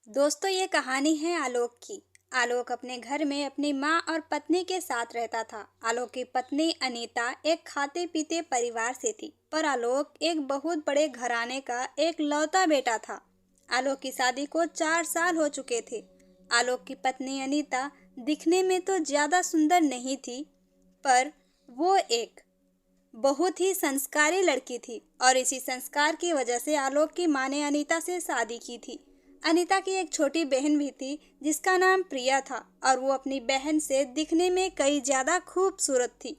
दोस्तों, ये कहानी है आलोक की। आलोक अपने घर में अपनी माँ और पत्नी के साथ रहता था। आलोक की पत्नी अनीता एक खाते पीते परिवार से थी, पर आलोक एक बहुत बड़े घराने का एक लौता बेटा था। आलोक की शादी को 4 साल हो चुके थे। आलोक की पत्नी अनीता दिखने में तो ज्यादा सुंदर नहीं थी, पर वो एक बहुत ही संस्कारी लड़की थी और इसी संस्कार की वजह से आलोक की माँ ने अनीता से शादी की थी। अनीता की एक छोटी बहन भी थी जिसका नाम प्रिया था और वो अपनी बहन से दिखने में कई ज्यादा खूबसूरत थी।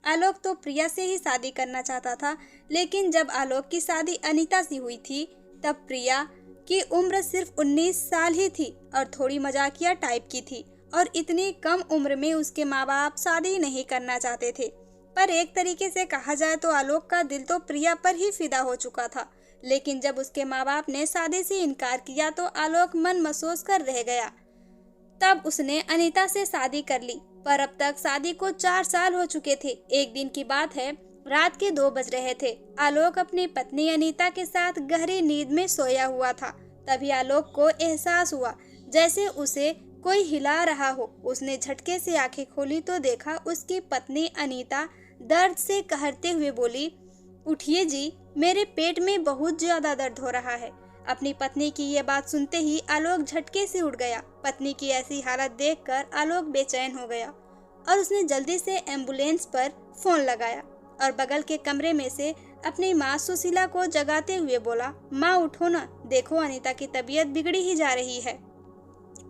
आलोक तो प्रिया से ही शादी करना चाहता था, लेकिन जब आलोक की शादी अनीता से हुई थी तब प्रिया की उम्र सिर्फ 19 साल ही थी और थोड़ी मजाकिया टाइप की थी और इतनी कम उम्र में उसके माँ बाप शादी नहीं करना चाहते थे। पर एक तरीके से कहा जाए तो आलोक का दिल तो प्रिया पर ही फिदा हो चुका था, लेकिन जब उसके माँ बाप ने शादी से इनकार किया तो आलोक मन महसूस कर रह गया। तब उसने अनीता से शादी कर ली, पर अब तक शादी को 4 साल हो चुके थे। एक दिन की बात है, रात के 2 बज रहे थे। आलोक अपनी पत्नी अनीता के साथ गहरी नींद में सोया हुआ था। तभी आलोक को एहसास हुआ जैसे उसे कोई हिला रहा हो। उसने झटके से आंखें खोली तो देखा उसकी पत्नी अनीता दर्द से कहरते हुए बोली, उठिए जी, मेरे पेट में बहुत ज्यादा दर्द हो रहा है। अपनी पत्नी की ये बात सुनते ही आलोक झटके से उठ गया। पत्नी की ऐसी हालत देखकर आलोक बेचैन हो गया और उसने जल्दी से एम्बुलेंस पर फोन लगाया और बगल के कमरे में से अपनी माँ सुशीला को जगाते हुए बोला, माँ उठो ना, देखो अनीता की तबीयत बिगड़ी ही जा रही है।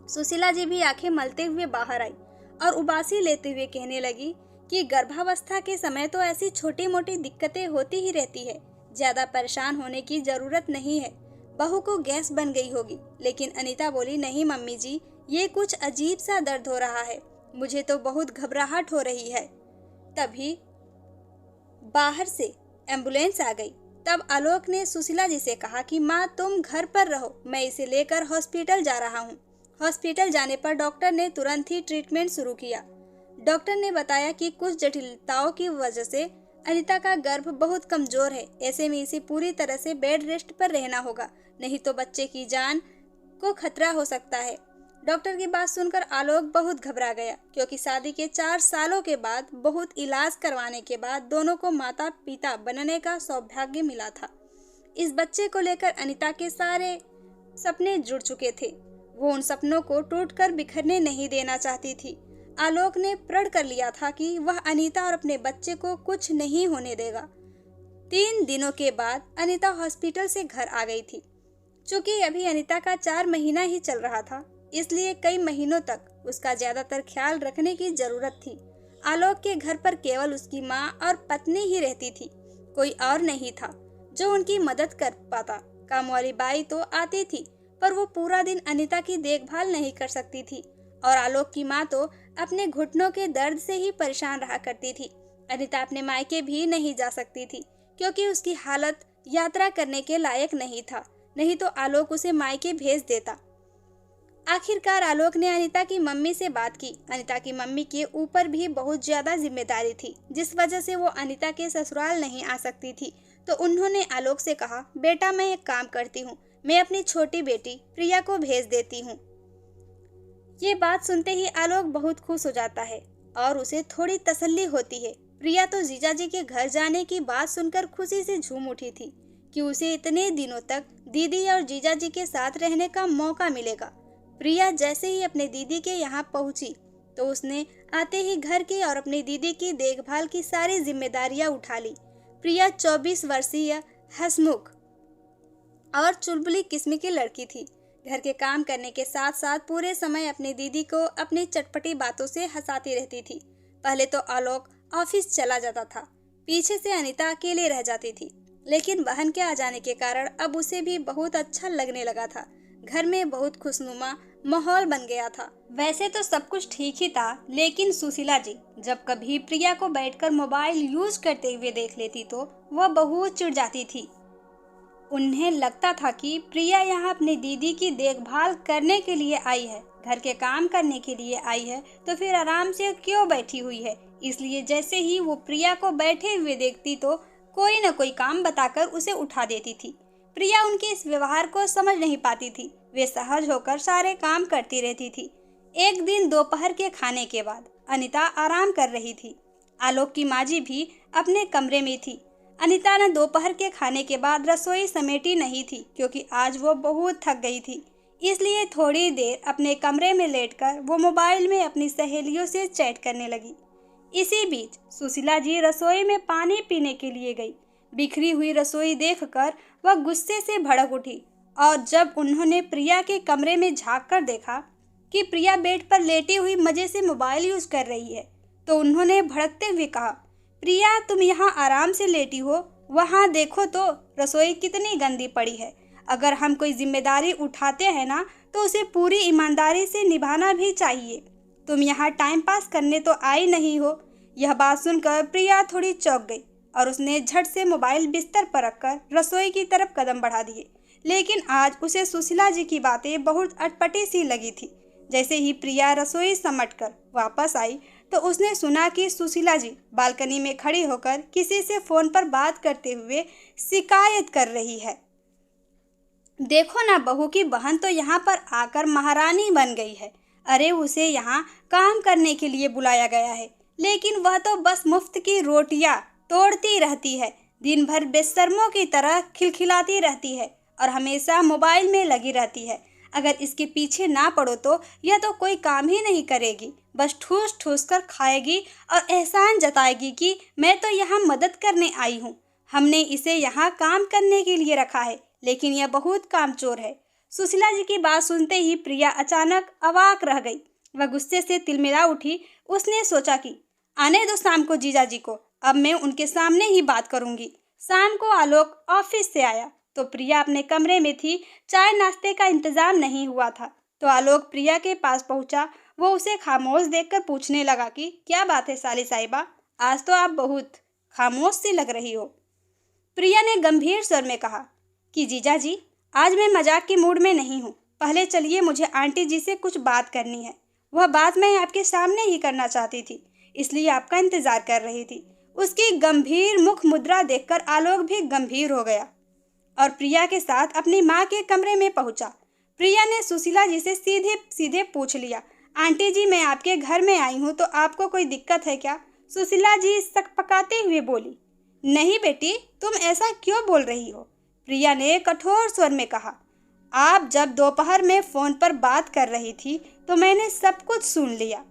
सुशीला जी भी आंखें मलते हुए बाहर आई और उबासी लेते हुए कहने लगी कि गर्भावस्था के समय तो ऐसी छोटी मोटी दिक्कतें होती ही रहती है, ज्यादा परेशान होने की जरूरत नहीं है। बहू को गैस बन गई होगी। लेकिन अनीता बोली, नहीं मम्मी जी, ये कुछ अजीब सा दर्द हो रहा है, मुझे तो बहुत घबराहट हो रही है। तभी बाहर से एम्बुलेंस आ गई। तब आलोक ने सुशीला जी से कहा कि माँ तुम घर पर रहो, मैं इसे लेकर हॉस्पिटल जा रहा हूँ। हॉस्पिटल जाने पर डॉक्टर ने तुरंत ही ट्रीटमेंट शुरू किया। डॉक्टर ने बताया कि कुछ जटिलताओं की वजह से अनीता का गर्भ बहुत कमजोर है। ऐसे में इसे पूरी तरह से बेड रेस्ट पर रहना होगा, नहीं तो बच्चे की जान को खतरा हो सकता है। डॉक्टर की बात सुनकर आलोक बहुत घबरा गया, क्योंकि शादी के 4 सालों के बाद बहुत इलाज करवाने के बाद दोनों को माता पिता बनने का सौभाग्य मिला था। इस बच्चे को लेकर अनीता के सारे सपने जुड़ चुके थे। वो उन सपनों को टूटकर बिखरने नहीं देना चाहती थी। आलोक ने प्रण कर लिया था कि वह अनीता और अपने बच्चे को कुछ नहीं होने देगा। 3 दिनों के बाद अनीता हॉस्पिटल से घर आ गई थी। चूंकि अभी अनीता का 4 महीना ही चल रहा था, इसलिए कई महीनों तक उसका ज्यादातर ख्याल रखने की जरूरत थी। आलोक के घर पर केवल उसकी माँ और पत्नी ही रहती थी, कोई और नहीं था जो उनकी मदद कर पाता। काम वाली बाई तो आती थी, पर वो पूरा दिन अनीता की देखभाल नहीं कर सकती थी और आलोक की माँ तो अपने घुटनों के दर्द से ही परेशान रहा करती थी। अनीता अपने मायके भी नहीं जा सकती थी, क्योंकि उसकी हालत यात्रा करने के लायक नहीं था, नहीं तो आलोक उसे मायके भेज देता। आखिरकार आलोक ने अनीता की मम्मी से बात की। अनीता की मम्मी के ऊपर भी बहुत ज्यादा जिम्मेदारी थी, जिस वजह से वो अनीता के ससुराल नहीं आ सकती थी। तो उन्होंने आलोक से कहा, बेटा मैं एक काम करती हूँ, मैं अपनी छोटी बेटी प्रिया को भेज देती हूँ। ये बात सुनते ही आलोक बहुत खुश हो जाता है और उसे थोड़ी तसल्ली होती है। प्रिया तो जीजाजी के घर जाने की बात सुनकर खुशी से झूम उठी थी कि उसे इतने दिनों तक दीदी और जीजाजी के साथ रहने का मौका मिलेगा। प्रिया जैसे ही अपने दीदी के यहाँ पहुंची तो उसने आते ही घर की और अपनी दीदी की देखभाल की सारी जिम्मेदारियां उठा ली। प्रिया 24 वर्षीय हंसमुख और चुलबुली किस्म की लड़की थी। घर के काम करने के साथ साथ पूरे समय अपनी दीदी को अपनी चटपटी बातों से हंसाती रहती थी। पहले तो आलोक ऑफिस चला जाता था, पीछे से अनीता अकेले रह जाती थी, लेकिन बहन के आ जाने के कारण अब उसे भी बहुत अच्छा लगने लगा था। घर में बहुत खुशनुमा माहौल बन गया था। वैसे तो सब कुछ ठीक ही था, लेकिन सुशीला जी जब कभी प्रिया को बैठकर मोबाइल यूज करते हुए देख लेती तो वह बहुत चिढ़ जाती थी। उन्हें लगता था कि प्रिया यहाँ अपनी दीदी की देखभाल करने के लिए आई है, घर के काम करने के लिए आई है, तो फिर आराम से क्यों बैठी हुई है। इसलिए जैसे ही वो प्रिया को बैठे हुए देखती तो कोई न कोई काम बताकर उसे उठा देती थी। प्रिया उनके इस व्यवहार को समझ नहीं पाती थी। वे सहज होकर सारे काम करती रहती थी। एक दिन दोपहर के खाने के बाद अनीता आराम कर रही थी। आलोक की माँ जी भी अपने कमरे में थी। अनीता ने दोपहर के खाने के बाद रसोई समेटी नहीं थी क्योंकि आज वो बहुत थक गई थी। इसलिए थोड़ी देर अपने कमरे में लेटकर वो मोबाइल में अपनी सहेलियों से चैट करने लगी। इसी बीच सुशीला जी रसोई में पानी पीने के लिए गई। बिखरी हुई रसोई देखकर वह गुस्से से भड़क उठी और जब उन्होंने प्रिया के कमरे में झांक कर देखा कि प्रिया बेड पर लेटी हुई मजे से मोबाइल यूज कर रही है, तो उन्होंने भड़कते हुए कहा, प्रिया तुम यहाँ आराम से लेटी हो, वहाँ देखो तो रसोई कितनी गंदी पड़ी है। अगर हम कोई जिम्मेदारी उठाते हैं ना तो उसे पूरी ईमानदारी से निभाना भी चाहिए। तुम यहाँ टाइम पास करने तो आई नहीं हो। यह बात सुनकर प्रिया थोड़ी चौंक गई और उसने झट से मोबाइल बिस्तर पर रखकर रसोई की तरफ कदम बढ़ा दिए। लेकिन आज उसे सुशीला जी की बातें बहुत अटपटी सी लगी थी। जैसे ही प्रिया रसोई समेटकर वापस आई तो उसने सुना कि सुशीला जी बालकनी में खड़ी होकर किसी से फोन पर बात करते हुए शिकायत कर रही है। देखो ना, बहू की बहन तो यहाँ पर आकर महारानी बन गई है। अरे उसे यहाँ काम करने के लिए बुलाया गया है, लेकिन वह तो बस मुफ्त की रोटियां तोड़ती रहती है। दिन भर बेशर्मों की तरह खिलखिलाती रहती है और हमेशा मोबाइल में लगी रहती है। अगर इसके पीछे ना पड़ो तो यह तो कोई काम ही नहीं करेगी, बस ठूस ठूस कर खाएगी और एहसान जताएगी कि मैं तो यहाँ मदद करने आई हूँ। हमने इसे यहाँ काम करने के लिए रखा है, लेकिन यह बहुत कामचोर है। सुशीला जी की बात सुनते ही प्रिया अचानक अवाक रह गई। वह गुस्से से तिलमिला उठी। उसने सोचा कि आने दो शाम को जीजा जी को, अब मैं उनके सामने ही बात करूंगी। शाम को आलोक ऑफिस से आया तो प्रिया अपने कमरे में थी। चाय नाश्ते का इंतजाम नहीं हुआ था तो आलोक प्रिया के पास पहुंचा। वो उसे खामोश देखकर पूछने लगा कि क्या बात है साली साहिबा, आज तो आप बहुत खामोश सी लग रही हो। प्रिया ने गंभीर स्वर में कहा कि जीजा जी, आज मैं मजाक के मूड में नहीं हूँ। पहले चलिए, मुझे आंटी जी से कुछ बात करनी है। वह बात मैं आपके सामने ही करना चाहती थी, इसलिए आपका इंतजार कर रही थी। उसकी गंभीर मुख मुद्रा देखकर आलोक भी गंभीर हो गया और प्रिया के साथ अपनी माँ के कमरे में पहुंचा। प्रिया ने सुशीला जी से सीधे सीधे पूछ लिया, आंटी जी मैं आपके घर में आई हूँ तो आपको कोई दिक्कत है क्या? सुशीला जी सकपकाते हुए बोली, नहीं बेटी, तुम ऐसा क्यों बोल रही हो? प्रिया ने कठोर स्वर में कहा, आप जब दोपहर में फोन पर बात कर रही थी तो मैंने सब कुछ सुन लिया।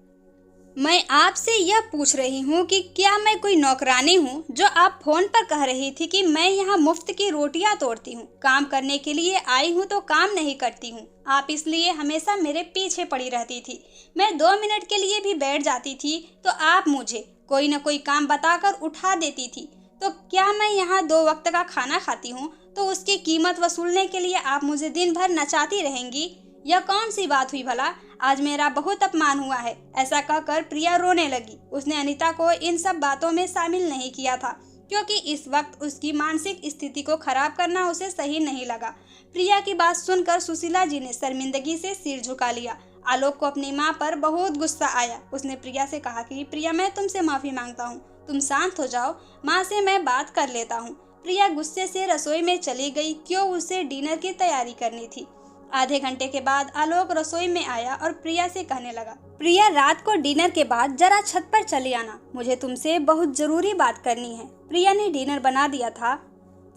मैं आपसे यह पूछ रही हूँ कि क्या मैं कोई नौकरानी हूँ जो आप फोन पर कह रही थी कि मैं यहाँ मुफ्त की रोटियाँ तोड़ती हूँ? काम करने के लिए आई हूँ तो काम नहीं करती हूँ। आप इसलिए हमेशा मेरे पीछे पड़ी रहती थी। मैं 2 मिनट के लिए भी बैठ जाती थी तो आप मुझे कोई न कोई काम बताकर उठा देती थी। तो क्या मैं यहाँ 2 वक्त का खाना खाती हूँ तो उसकी कीमत वसूलने के लिए आप मुझे दिन भर नचाती रहेंगी? यह कौन सी बात हुई भला? आज मेरा बहुत अपमान हुआ है। ऐसा कहकर प्रिया रोने लगी। उसने अनीता को इन सब बातों में शामिल नहीं किया था क्योंकि इस वक्त उसकी मानसिक स्थिति को खराब करना उसे सही नहीं लगा। प्रिया की बात सुनकर सुशीला जी ने शर्मिंदगी से सिर झुका लिया। आलोक को अपनी माँ पर बहुत गुस्सा आया। उसने प्रिया से कहा कि प्रिया, मैं तुमसे माफी मांगता हूँ, तुम शांत हो जाओ, माँ से मैं बात कर लेता हूँ। प्रिया गुस्से से रसोई में चली गई क्यों उसे डिनर की तैयारी करनी थी। आधे घंटे के बाद आलोक रसोई में आया और प्रिया से कहने लगा, प्रिया रात को डिनर के बाद जरा छत पर चली आना, मुझे तुमसे बहुत जरूरी बात करनी है। प्रिया ने डिनर बना दिया था।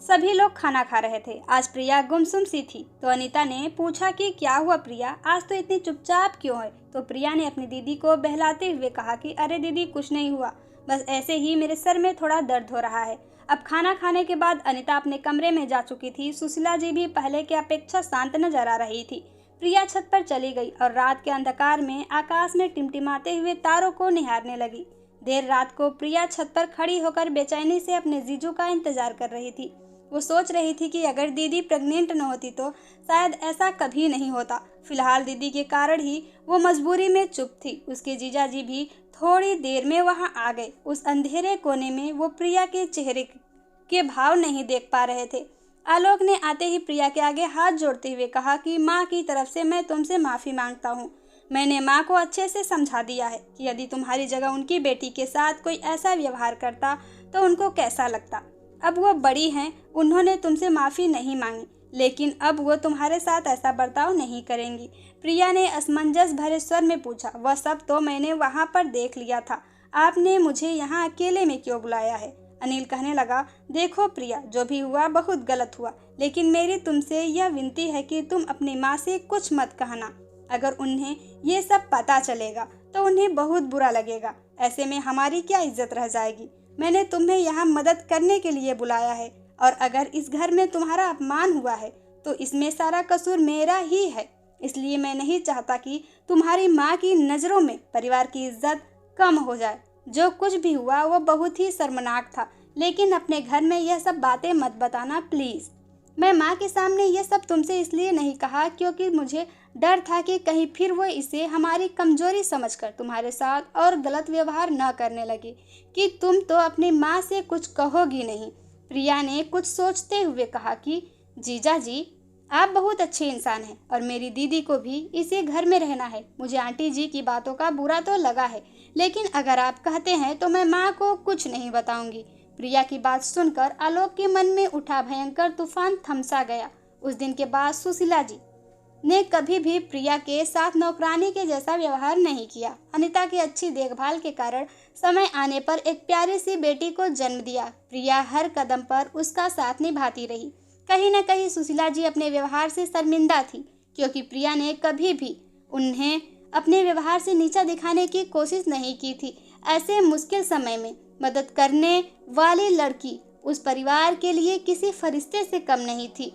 सभी लोग खाना खा रहे थे। आज प्रिया गुमसुम सी थी तो अनीता ने पूछा कि क्या हुआ प्रिया, आज तो इतनी चुपचाप क्यों है? तो प्रिया ने अपनी दीदी को बहलाते हुए कहा कि अरे दीदी, कुछ नहीं हुआ, बस ऐसे ही मेरे सर में थोड़ा दर्द हो रहा है। अब खाना खाने के बाद अनीता अपने कमरे में जा चुकी थी। सुशीला जी भी पहले की अपेक्षा शांत नजर आ रही थी। प्रिया छत पर चली गई और रात के अंधकार में आकाश में टिमटिमाते हुए तारों को निहारने लगी। देर रात को प्रिया छत पर खड़ी होकर बेचैनी से अपने जीजू का इंतजार कर रही थी। वो सोच रही थी कि अगर दीदी प्रेग्नेंट न होती तो शायद ऐसा कभी नहीं होता। फिलहाल दीदी के कारण ही वो मजबूरी में चुप थी। उसके जीजा जी भी थोड़ी देर में वहां आ गए। उस अंधेरे कोने में वो प्रिया के चेहरे के भाव नहीं देख पा रहे थे। आलोक ने आते ही प्रिया के आगे हाथ जोड़ते हुए कहा कि माँ की तरफ से मैं तुमसे माफ़ी मांगता हूँ। मैंने माँ को अच्छे से समझा दिया है कि यदि तुम्हारी जगह उनकी बेटी के साथ कोई ऐसा व्यवहार करता तो उनको कैसा लगता। अब वो बड़ी हैं, उन्होंने तुमसे माफ़ी नहीं मांगी, लेकिन अब वो तुम्हारे साथ ऐसा बर्ताव नहीं करेंगी। प्रिया ने असमंजस भरे स्वर में पूछा। वह सब तो मैंने वहाँ पर देख लिया था, आपने मुझे यहाँ अकेले में क्यों बुलाया है? अनिल कहने लगा, देखो प्रिया, जो भी हुआ बहुत गलत हुआ, लेकिन मेरी तुमसे यह विनती है कि तुम अपनी माँ से कुछ मत कहना। अगर उन्हें ये सब पता चलेगा तो उन्हें बहुत बुरा लगेगा। ऐसे में हमारी क्या इज्जत रह जाएगी? मैंने तुम्हें यहाँ मदद करने के लिए बुलाया है, और अगर इस घर में तुम्हारा अपमान हुआ है तो इसमें सारा कसूर मेरा ही है। इसलिए मैं नहीं चाहता कि तुम्हारी माँ की नज़रों में परिवार की इज्जत कम हो जाए। जो कुछ भी हुआ वो बहुत ही शर्मनाक था, लेकिन अपने घर में यह सब बातें मत बताना प्लीज़। मैं माँ के सामने यह सब तुमसे इसलिए नहीं कहा क्योंकि मुझे डर था कि कहीं फिर वो इसे हमारी कमजोरी समझकर तुम्हारे साथ और गलत व्यवहार न करने लगे, कि तुम तो अपनी माँ से कुछ कहोगी नहीं। प्रिया ने कुछ सोचते हुए कहा कि जीजा जी, आप बहुत अच्छे इंसान हैं और मेरी दीदी को भी इसी घर में रहना है। मुझे आंटी जी की बातों का बुरा तो लगा है, लेकिन अगर आप कहते हैं तो मैं माँ को कुछ नहीं बताऊंगी। प्रिया की बात सुनकर आलोक के मन में उठा भयंकर तूफान थमसा गया। उस दिन के बाद सुशीला जी ने कभी भी प्रिया के साथ नौकरानी के जैसा व्यवहार नहीं किया। अनिता की अच्छी देखभाल के कारण समय आने पर एक प्यारी सी बेटी को जन्म दिया। प्रिया हर कदम पर उसका साथ निभाती रही। कहीं न कहीं सुशीला जी अपने व्यवहार से शर्मिंदा थी, क्योंकि प्रिया ने कभी भी उन्हें अपने व्यवहार से नीचा दिखाने की कोशिश नहीं की थी। ऐसे मुश्किल समय में मदद करने वाली लड़की उस परिवार के लिए किसी फरिश्ते से कम नहीं थी।